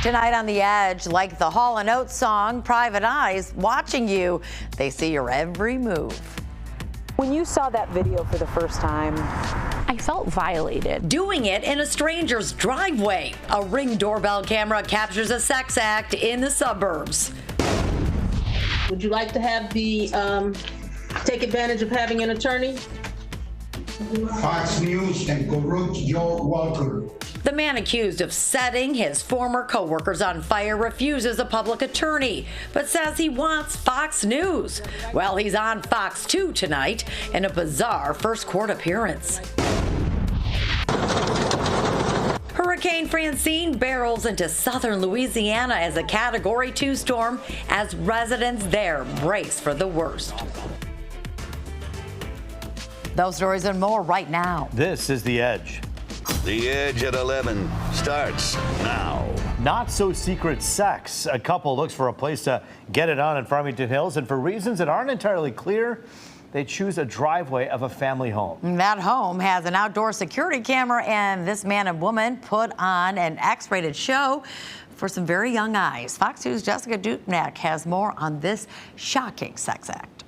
Tonight on The Edge, like the Hall & Oates song, Private Eyes, watching you. They see your every move. When you saw that video for the first time, I felt violated. Doing it in a stranger's driveway. A Ring doorbell camera captures a sex act in the suburbs. Would you like to have the, take advantage of having an attorney? Fox News and corrupt Joe Walker. The man accused of setting his former co-workers on fire refuses a public attorney, but says he wants Fox News. Well, he's on Fox 2 tonight in a bizarre first court appearance. Hurricane Francine barrels into southern Louisiana as a Category 2 storm as residents there brace for the worst. Those stories and more right now. This is The Edge. The Edge at 11 starts now. Not so secret sex. A couple looks for a place to get it on in Farmington Hills, and for reasons that aren't entirely clear, they choose a driveway of a family home. That home has an outdoor security camera, and this man and woman put on an X-rated show for some very young eyes. Fox News' Jessica Dupnack has more on this shocking sex act.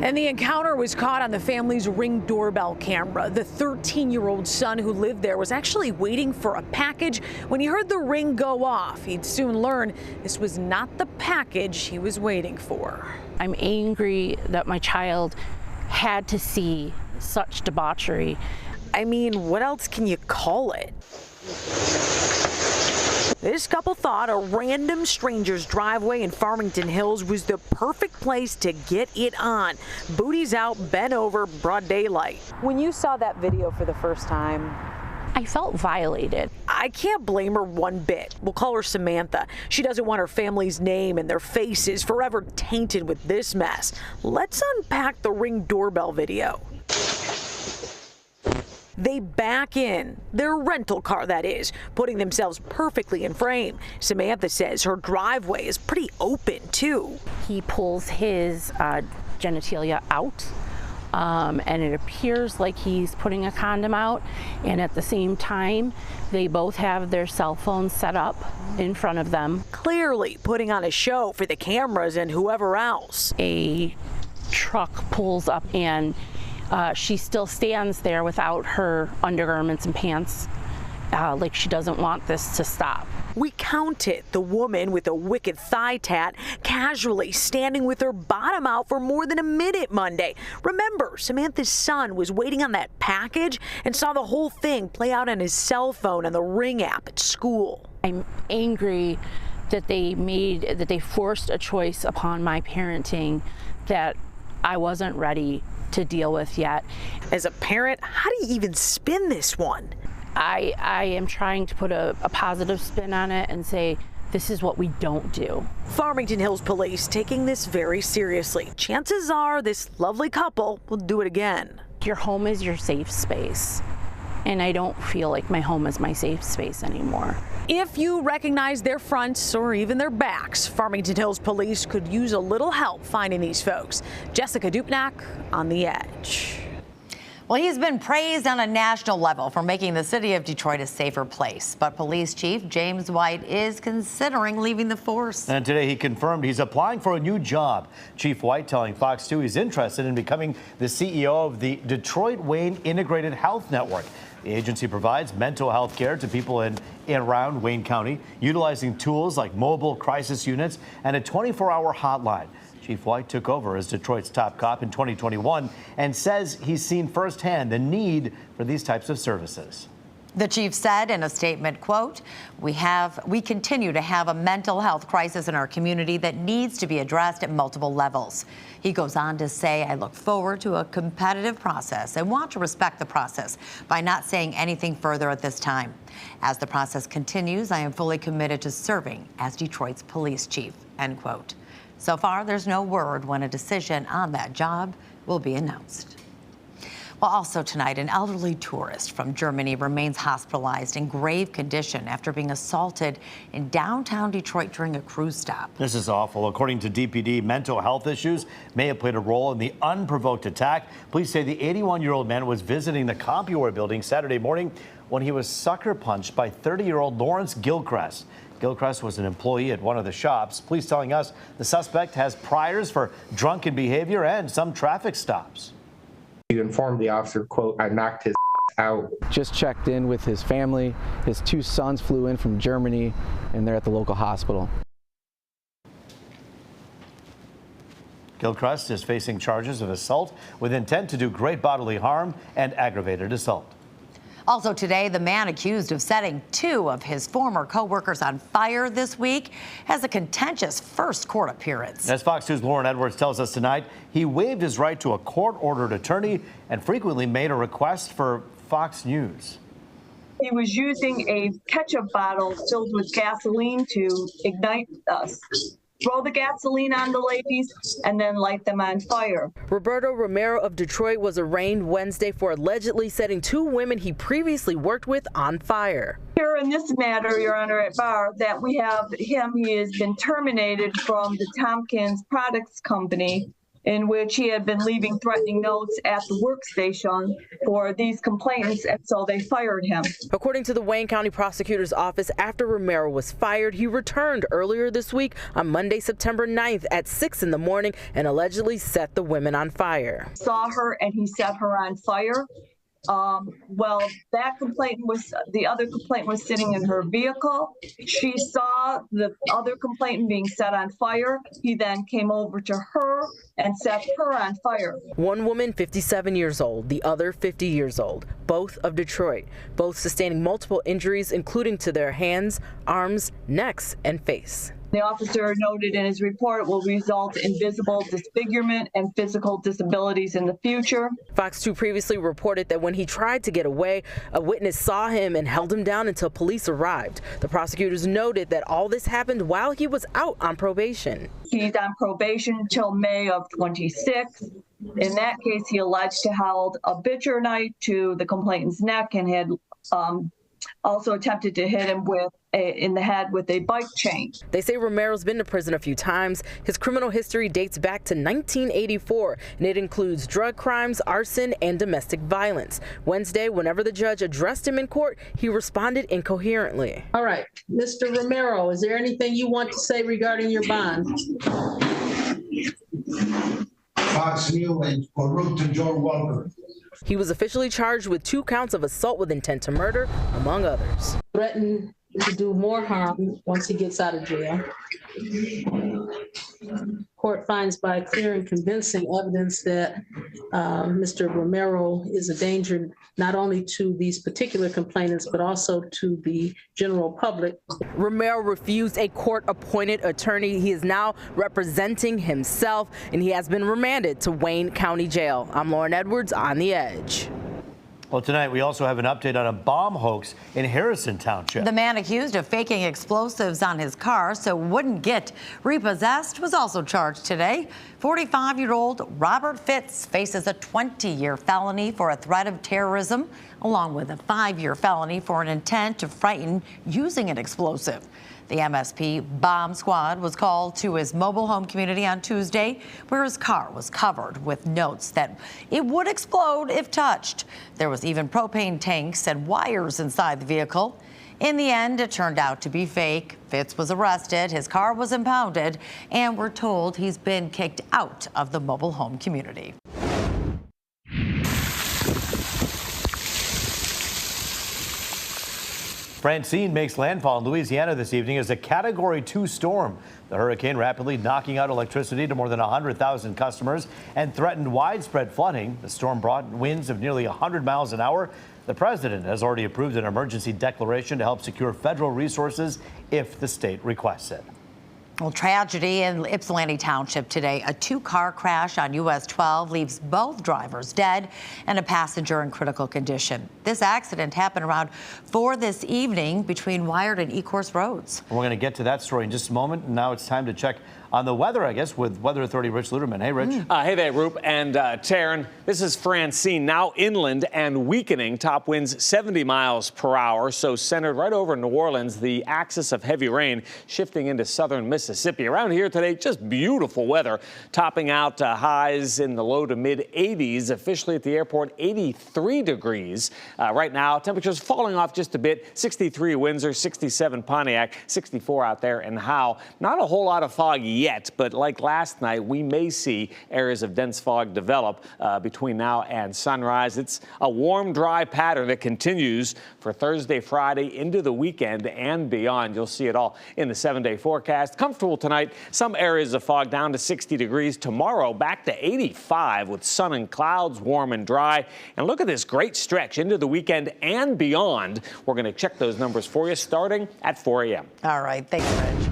and the encounter was caught on the family's Ring doorbell camera. The 13-year-old son who lived there was actually waiting for a package when he heard the ring go off. He'd soon learn this was not the package he was waiting for. I'm angry that my child had to see such debauchery. I mean, what else can you call it? This couple thought a random stranger's driveway in Farmington Hills was the perfect place to get it on. Booties out, bent over, broad daylight. When you saw that video for the first time, I felt violated. I can't blame her one bit. We'll call her Samantha. She doesn't want her family's name and their faces forever tainted with this mess. Let's unpack the Ring doorbell video. They back in, their rental car that is, putting themselves perfectly in frame. Samantha says her driveway is pretty open too. He pulls his genitalia out, and it appears like he's putting a condom out, and at the same time, they both have their cell phones set up in front of them. Clearly putting on a show for the cameras and whoever else. A truck pulls up and she still stands there without her undergarments and pants, like she doesn't want this to stop. We counted the woman with a wicked thigh tat casually standing with her bottom out for more than a minute Monday. Remember, Samantha's son was waiting on that package and saw the whole thing play out on his cell phone and the Ring app at school. I'm angry that they forced a choice upon my parenting that I wasn't ready to deal with yet. As a parent, how do you even spin this one? I am trying to put a positive spin on it and say this is what we don't do. Farmington Hills police taking this very seriously. Chances are this lovely couple will do it again. Your home is your safe space, and I don't feel like my home is my safe space anymore. If you recognize their fronts or even their backs, Farmington Hills police could use a little help finding these folks. Jessica Dupnack on The Edge. Well, he's been praised on a national level for making the city of Detroit a safer place. But Police Chief James White is considering leaving the force. And today he confirmed he's applying for a new job. Chief White telling Fox 2 he's interested in becoming the CEO of the Detroit Wayne Integrated Health Network. The agency provides mental health care to people in and around Wayne County, utilizing tools like mobile crisis units and a 24-hour hotline. Chief White took over as Detroit's top cop in 2021 and says he's seen firsthand the need for these types of services. The chief said in a statement, quote, we continue to have a mental health crisis in our community that needs to be addressed at multiple levels. He goes on to say, I look forward to a competitive process and want to respect the process by not saying anything further at this time. As the process continues, I am fully committed to serving as Detroit's police chief, end quote. So far, there's no word when a decision on that job will be announced. Well, also tonight, an elderly tourist from Germany remains hospitalized in grave condition after being assaulted in downtown Detroit during a cruise stop. This is awful. According to DPD, mental health issues may have played a role in the unprovoked attack. Police say the 81-year-old man was visiting the CompuWare building Saturday morning when he was sucker punched by 30-year-old Lawrence Gilchrist. Gilchrist was an employee at one of the shops. Police telling us the suspect has priors for drunken behavior and some traffic stops. He informed the officer, quote, "I knocked his out." Just checked in with his family. His 2 sons flew in from Germany, and they're at the local hospital. Gilchrist is facing charges of assault with intent to do great bodily harm and aggravated assault. Also today, the man accused of setting 2 of his former co-workers on fire this week has a contentious first court appearance. As Fox News' Lauren Edwards tells us tonight, he waived his right to a court-ordered attorney and frequently made a request for Fox News. He was using a ketchup bottle filled with gasoline to ignite us. Throw the gasoline on the ladies and then light them on fire. Roberto Romero of Detroit was arraigned Wednesday for allegedly setting 2 women he previously worked with on fire. Here in this matter, Your Honor, at bar, that we have him, he has been terminated from the Tompkins Products Company, in which he had been leaving threatening notes at the workstation for these complainants, and so they fired him. According to the Wayne County Prosecutor's Office, after Romero was fired, he returned earlier this week on Monday, September 9th at 6 in the morning and allegedly set the women on fire. Saw her and he set her on fire. Well, that complainant the other complainant was sitting in her vehicle. She saw the other complainant being set on fire. He then came over to her and set her on fire. One woman, 57 years old, the other 50 years old, both of Detroit, both sustaining multiple injuries, including to their hands, arms, necks, and face. The officer noted in his report it will result in visible disfigurement and physical disabilities in the future. Fox 2 previously reported that when he tried to get away, a witness saw him and held him down until police arrived. The prosecutors noted that all this happened while he was out on probation. He's on probation until May of 26. In that case, he alleged to held a butcher knife to the complainant's neck and had also attempted to hit him in the head with a bike chain. They say Romero's been to prison a few times. His criminal history dates back to 1984, and it includes drug crimes, arson, and domestic violence. Wednesday, whenever the judge addressed him in court, he responded incoherently. All right, Mr. Romero, is there anything you want to say regarding your bond? Fox News and Corrupted Joe Walker. He was officially charged with 2 counts of assault with intent to murder, among others. Threaten to do more harm once he gets out of jail. Court finds by clear and convincing evidence that Mr. Romero is a danger not only to these particular complainants, but also to the general public. Romero refused a court-appointed attorney. He is now representing himself, and he has been remanded to Wayne County Jail. I'm Lauren Edwards on The Edge. Well, tonight we also have an update on a bomb hoax in Harrison Township. The man accused of faking explosives on his car so it wouldn't get repossessed was also charged today. 45-year-old Robert Fitz faces a 20-year felony for a threat of terrorism, along with a 5-year felony for an intent to frighten using an explosive. The MSP bomb squad was called to his mobile home community on Tuesday, where his car was covered with notes that it would explode if touched. There was even propane tanks and wires inside the vehicle. In the end, it turned out to be fake. Fitz was arrested, his car was impounded, and we're told he's been kicked out of the mobile home community. Francine makes landfall in Louisiana this evening as a Category 2 storm. The hurricane rapidly knocking out electricity to more than 100,000 customers and threatened widespread flooding. The storm brought winds of nearly 100 miles an hour. The president has already approved an emergency declaration to help secure federal resources if the state requests it. Well, tragedy in Ypsilanti Township today. A 2-car crash on US 12 leaves both drivers dead and a passenger in critical condition. This accident happened around 4 this evening between Wired and Ecorse roads. We're going to get to that story in just a moment. Now it's time to check on the weather, I guess, with Weather Authority Rich Luderman. Hey, Rich. Hey there, Roop and Taryn. This is Francine, now inland and weakening. Top winds 70 miles per hour, so centered right over New Orleans. The axis of heavy rain shifting into southern Mississippi. Mississippi. Around here today, just beautiful weather, topping out highs in the low to mid 80s. Officially at the airport, 83 degrees. Right now, temperatures falling off just a bit. 63 Windsor, 67 Pontiac, 64 out there in Howe. Not a whole lot of fog yet, but like last night, we may see areas of dense fog develop between now and sunrise. It's a warm, dry pattern that continues for Thursday, Friday, into the weekend and beyond. You'll see it all in the 7-day forecast. Comfortable tonight. Some areas of fog down to 60 degrees. Tomorrow, back to 85 with sun and clouds, warm and dry. And look at this great stretch into the weekend and beyond. We're going to check those numbers for you starting at 4 a.m. All right. Thanks, Rich.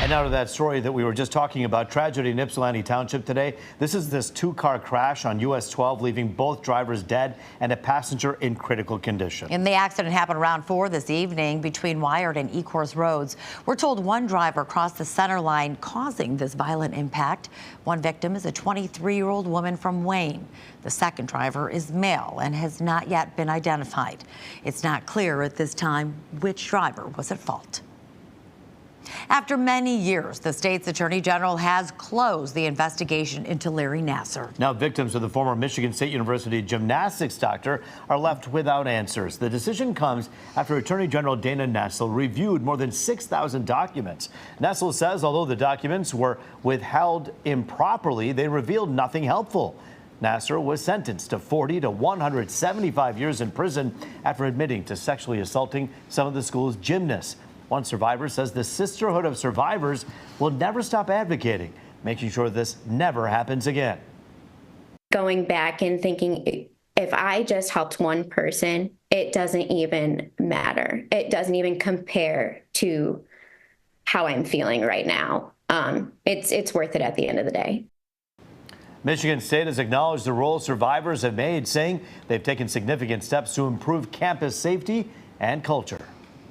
And now to that story that we were just talking about, tragedy in Ypsilanti Township today. This is this two-car crash on US 12, leaving both drivers dead and a passenger in critical condition. And the accident happened around 4 this evening between Wired and Ecorse roads. We're told one driver crossed the center line, causing this violent impact. One victim is a 23-year-old woman from Wayne. The second driver is male and has not yet been identified. It's not clear at this time which driver was at fault. After many years, the state's attorney general has closed the investigation into Larry Nassar. Now, victims of the former Michigan State University gymnastics doctor are left without answers. The decision comes after Attorney General Dana Nessel reviewed more than 6,000 documents. Nessel says although the documents were withheld improperly, they revealed nothing helpful. Nassar was sentenced to 40 to 175 years in prison after admitting to sexually assaulting some of the school's gymnasts. One survivor says the Sisterhood of Survivors will never stop advocating, making sure this never happens again. Going back and thinking, if I just helped one person, it doesn't even matter. It doesn't even compare to how I'm feeling right now. It's worth it at the end of the day. Michigan State has acknowledged the role survivors have made, saying they've taken significant steps to improve campus safety and culture.